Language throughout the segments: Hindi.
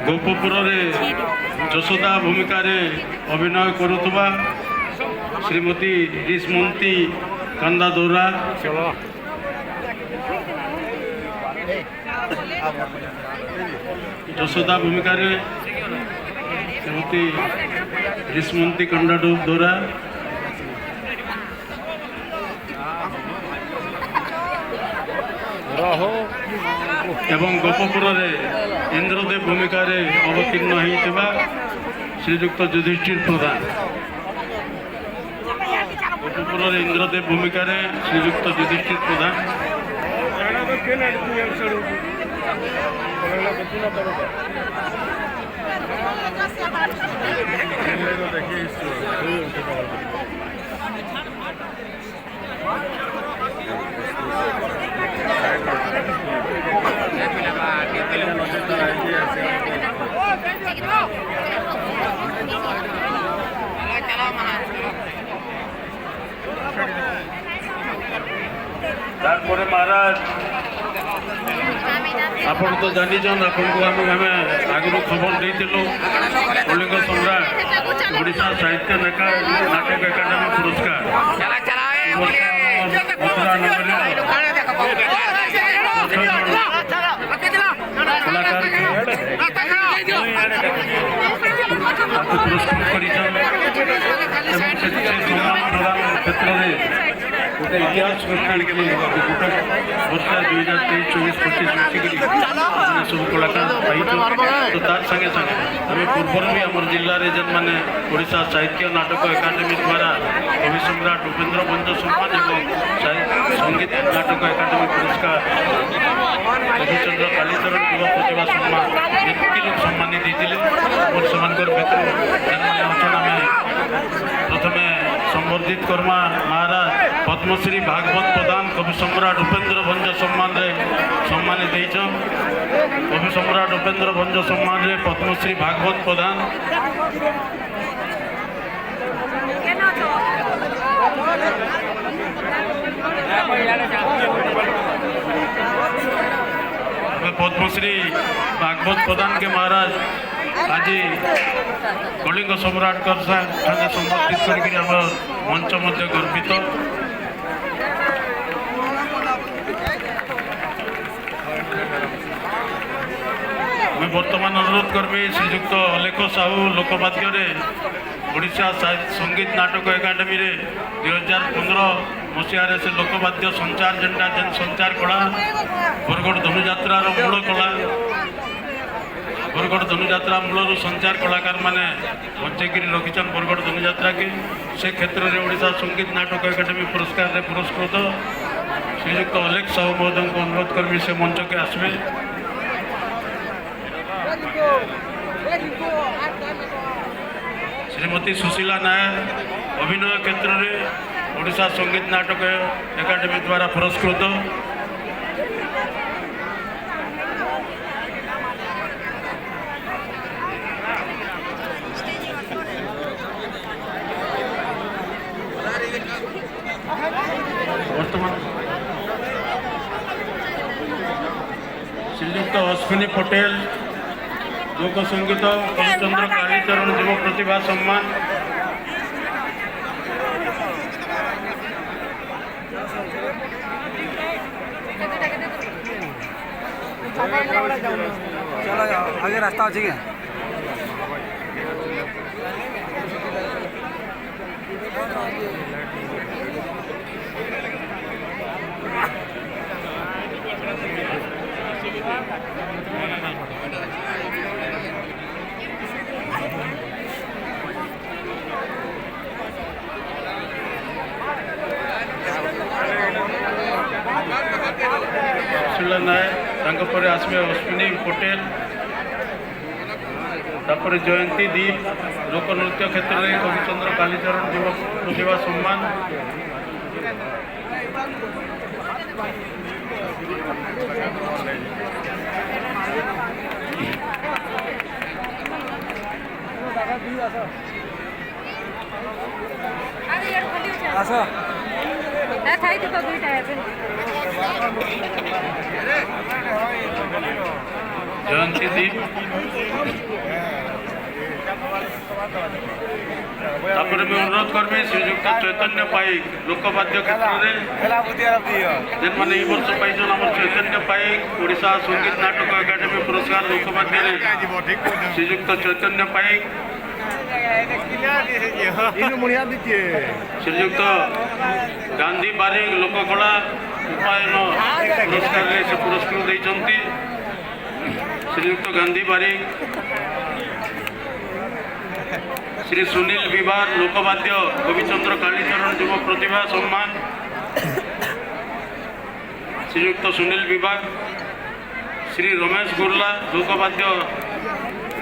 गोपपुर जशोदा भूमिका अभिनय करुवा श्रीमती रिश्मंती कंदा दौरा जशोदा भूमिका श्रीमती रिश्मंती कंदा दौरा एवं गोपपुर इंद्रदेव भूमिका अवतीर्ण होता श्रीजुक्त युधिष्ठिर प्रधान गोपपुर इंद्रदेव भूमिका श्रीजुक्त युधिष्ठिर प्रधान तारपरे महाराज आपण तो जानी आपन को आम आगु खबर देलु कलिंग सम्राट ओडिशा साहित्य नाटक एकाडेमी पुरस्कार क्षेत्र में गोटे इतिहास रचना के लिए वर्षा 2023-24-25 मिसिक सब कलाकार पाई तो तार संगे संगे आम पूर्व भी आम जिले में जेन मैंने ओडिशा साहित्य नाटक एकाडेमी द्वारा कवि सम्राट उपेन्द्र भंज सम्मान और संगीत नाटक एकाडेमी पुरस्कार रविचंद्र कालीचरण युव प्रतिभा सम्मान एति लोग सम्मानित होते प्रथम संबर्धित कर्मा महाराज पद्मश्री भागवत प्रधान कवि सम्राट उपेन्द्र भंज सम्मान सम्मानित कवि सम्राट उपेन्द्र भंज सम्मान पद्मश्री भागवत प्रधान पद्मश्री भागवत प्रधान के महाराज आज कलिंग सम्राट कर संबर्धित करके मंच मध्य गर्वित मैं बर्तमान अनुरोध करबी श्रीजुक्त अलेख साहू लोकवाद्य ओडिशा संगीत नाटक एकाडेमी 2015 मसीह से लोकवाद्य संचार जेनटा जेन संचार कला बरगढ़ धनुजात्रा मूल कला बरगढ़ धनुजात्रा मूल संचार कलाकार मैंने बचेकरी रखिछन बरगढ़ धनुजात्रा के से क्षेत्र में ओडिशा संगीत नाटक एकाडेमी पुरस्कार पुरस्कृत श्रीजुक्त अलेख साहू महोदय को अनुरोध करबी से मंच के आसबे श्रीमती सुशीला नायर अभिनय क्षेत्र में ओडिशा संगीत नाटक एकाडेमी द्वारा पुरस्कृत वर्तमान श्रीजुक्त अश्विनी पटेल लोक संगीत कविचंद्र कालीचरण युव प्रतिभा सम्मान चलो आगे रास्ता अच्छी क्या नायक आसवे अश्विनी पटेल तापर जयंती दीप लोकनृत्य क्षेत्र में कविचंद्र कालीचरण युव प्रतिभा सम्मान जयंती दीप तापर मैं अनुरोध करबी श्रीजुक्त चैतन्य पाइक लोकवाद्य क्षेत्र में जेन माने ई वर्ष पाइछन हमर चैतन्य पाइक ओडिशा संगीत नाटक एकेडमी पुरस्कार लोकवाद्य रे श्रीजुक्त चैतन्य पाइक श्रीजुक्त गांधी बारिक लोककला उपायन पुरस्कार रे से पुरस्कृत देइछंती श्रीयुक्त गांधी बारिक श्री सुनील विभार लोकवाद्य गोविचंद्र कालीचरण युव प्रतिभा सम्मान श्रीयुक्त सुनील विभार श्री रमेश गुर्ला लोकवाद्य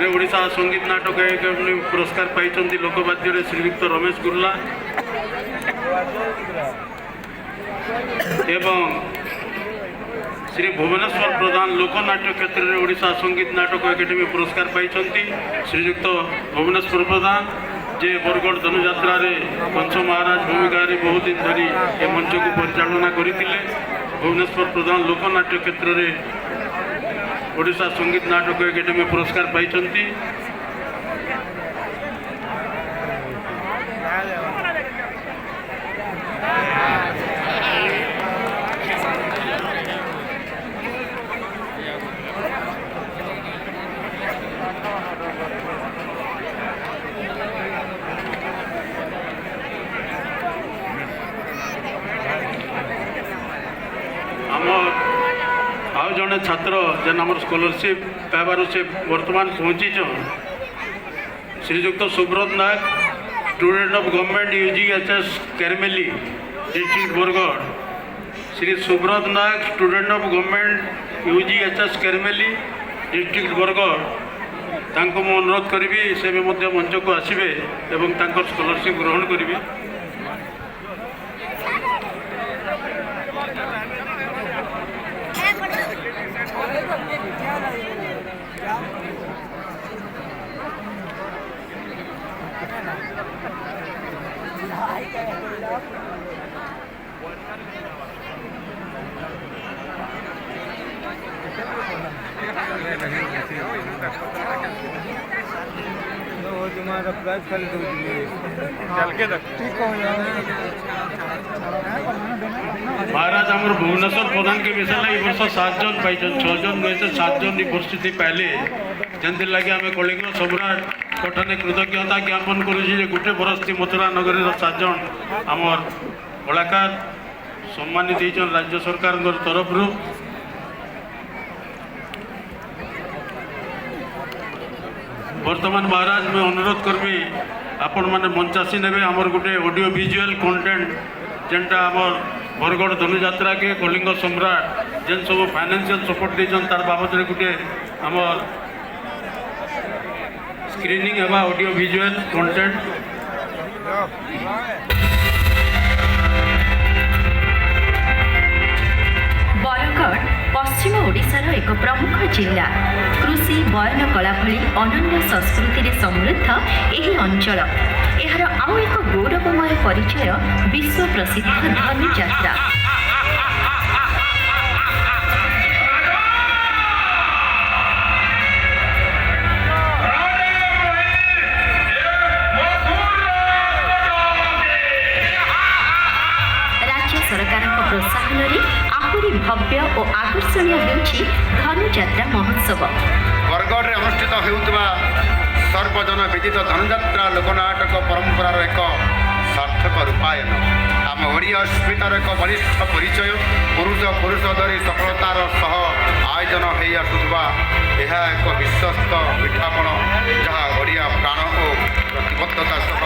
रे ओडिशा संगीत नाटक एकेडमी पुरस्कार पाई लोकवाद्य रे श्रीयुक्त रमेश गुर्ला एवं श्री भुवनेश्वर प्रधान लोकनाट्य क्षेत्र में ओडिशा संगीत नाटक एकेडमी पुरस्कार पाई श्रीयुक्त भुवनेश्वर प्रधान जे बरगढ़ धनुयात्रा रे पंच महाराज भूमिका रे बहुत दिन धरी ए मंच को परिचालना करथिले भुवनेश्वर प्रधान लोकनाट्य क्षेत्र में ओडिशा संगीत नाटक एकेडमी पुरस्कार पाई आउ जड़े छात्र जेन आम स्कॉलरशिप पाइबार से वर्तमान पहुँची Srijukta Subrat Nayak student of government UGHS Kairmeli district Bargarh Shri Subrat Nayak student of government UGHS Kairmeli district Bargarh तांको मु अनुरोध करी से भी मंच को आसबे एवं तांकर स्कॉलरशिप ग्रहण करेंगे। महाराज आमर भुवनेश्वर प्रधान के विषय वर्ष 7 जन पाई 6 जन नुहे से 7 जन यूनिवर्सिटी पाइले जमी लगे आम कलिंग सम्राट कठने कृतज्ञता ज्ञापन करुचे गोटे बरस्ती मथुरा नगरी 7 जन आमर कलाकार सम्मानित होती राज्य सरकार तरफ वर्तमान महाराज मैं अनुरोध करबी आपण मैंने मंचासी ने आमर गोटे ऑडियो विजुअल कंटेंट जेनटा आमर बरगढ़ धनुयात्रा के कलिंग सम्राट जेन सब फाइनेंशियल सपोर्ट देछन तार बाबद रे गोटे आमर स्क्रीनिंग हेबा ऑडियो विजुअल कंटेंट बरगढ़ पश्चिम ओडिशार एक प्रमुख जिला कृषि बयन कला भली अनन्य संस्कृति रे समृद्ध एही अंचल एहार आउ एक गौरवमय परिचय विश्व प्रसिद्ध धनुयात्रा। राज्य सरकार प्रोत्साहन आहुरी भव्य और आकर्षणीय होउछि धनुयात्रा महोत्सव। बरगढ़ में अनुष्ठित होउतबा सर्वजन विदित धनुयात्रा लोकनाटक परंपरार एक सार्थक रूपायन आम ओडिया अस्मितार एक बलिष्ठ परिचय पुरुष धरी सफलतार सह आयोजन हो आसुवा यह एक विश्वस्त पिठापण जहाँ ओडिया प्राण और प्रतिबद्धता सह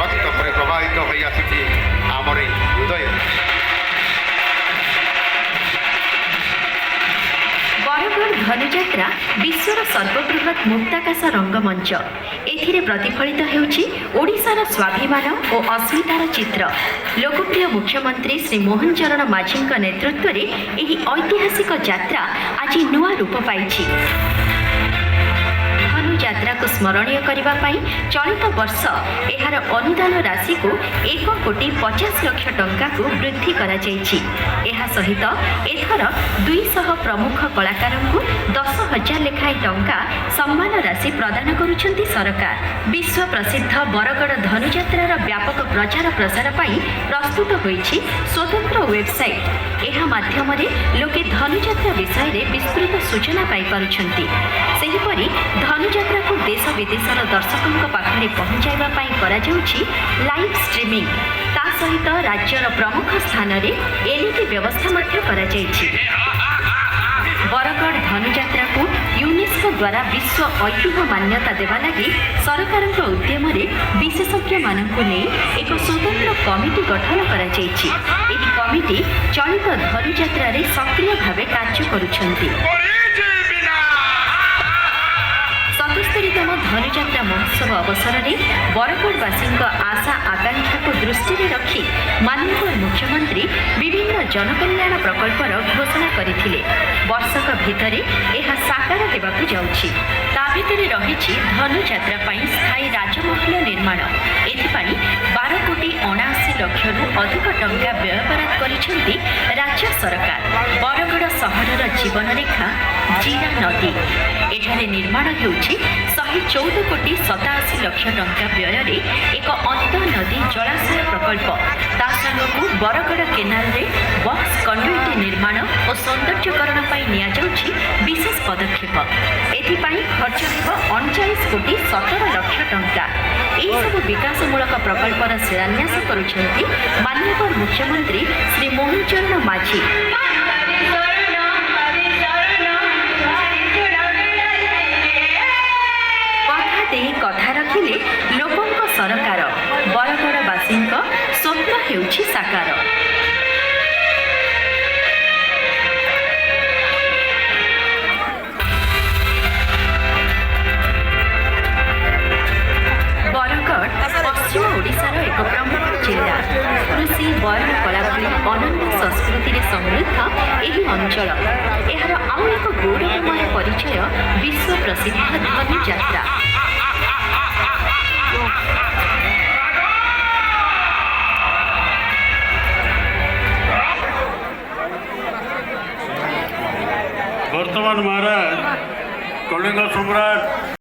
रक्त पर प्रभावित हो आसी आमर हृदय। बरगढ़ धनुयात्रा विश्वर सर्वबृहत मुक्ताकाश रंगमंच एथिरे प्रतिफलित हेउछि ओडिशार स्वाभिमान और अस्मितार चित्र। लोकप्रिय मुख्यमंत्री श्री मोहन चरण माझी नेतृत्व में यह ऐतिहासिक यात्रा आज नुआ रूप पाई। धनुଯାत्रा स्मरणीय करने चलित वर्ष एहार अनुदान राशि को 1,50,00,000 टंका को वृद्धि करा जायछि। एहा सहित एथर 200 प्रमुख कलाकार को 10,000 लेखाएं टंका सम्मान राशि प्रदान करुछंती सरकार। विश्व प्रसिद्ध बरगड़ धनुଯାत्रार व्यापक प्रचार प्रसार पाई प्रस्तुत होईछि स्वतंत्र वेबसाइट। एहा माध्यमरे लोके धनुଯାत्रा विषय रे विस्तृत सूचना पाई पारुछंती। सेहिपरि धनुଯାत्रा को देश विदेशर दर्शकों पाखरे पहुंचाइबा पाई करा जाउछि लाइव स्ट्रीमिंग। ता सहित राज्यर प्रमुख स्थान रे एलईडी व्यवस्था मध्य करा जाइछि। बरगड़ धनुଯାत्रा को यूनेस्को द्वारा विश्व ऐतिह्य मान्यता देवा लगी सरकार उद्यम विशेषज्ञ मानक नहीं एक स्वतंत्र कमिटी गठन करा जाइछि। एही कमिटी चलित धनुଯାत्रा रे सक्रिय भावे कार्य करुछंती। 77तम धनुଯାत्रा महोत्सव अवसर में बरगड़वासी आशा आकांक्षा को दृष्टि रखी माननीय मुख्यमंत्री विभिन्न जनकल्याण प्रकल्पर घोषणा करथिले। वर्षक भितर यह साकार देवाकू जाउछि। ता भितर रहिछि धनुଯାत्रा पई स्थायी राजमहल निर्माण। एथिपाई 12,79,00,000 रु अधिक टंका व्ययबराद करिसेंती राज्य सरकार। बरगड़ सहरर जीवन रेखा जीरा नदी एठारे निर्माण हेउछि 114,87,00,000 टंका व्यय एक अंत नदी जलाशय प्रकल्प। ता संगकू बरगड़ केनाल रे बक्स कंडुइट निर्माण और सौंदर्यकरण पाई निया जाउछि विशेष पदक्षेप। एथिपाई खर्च हेबो 39,17,00,000 टंका। एही सब विकासमूलक प्रकल्पर शिलान्यास करुछंती माननीय मुख्यमंत्री श्री मोहन चरण माझी। कथा रखिले लोकों सरकार बरगड़वासी स्वप्न हेउछि साकार। बरगड़ पश्चिम ओडिशार एक प्रमुख जिला। कृषि बयन कला भली अनन्य संस्कृति समृद्ध यही अंचल। एहार आउ एक गौरवमय परिचय विश्व प्रसिद्ध धनुଯାत्रा। वर्तमान महाराज कलिंग सम्राट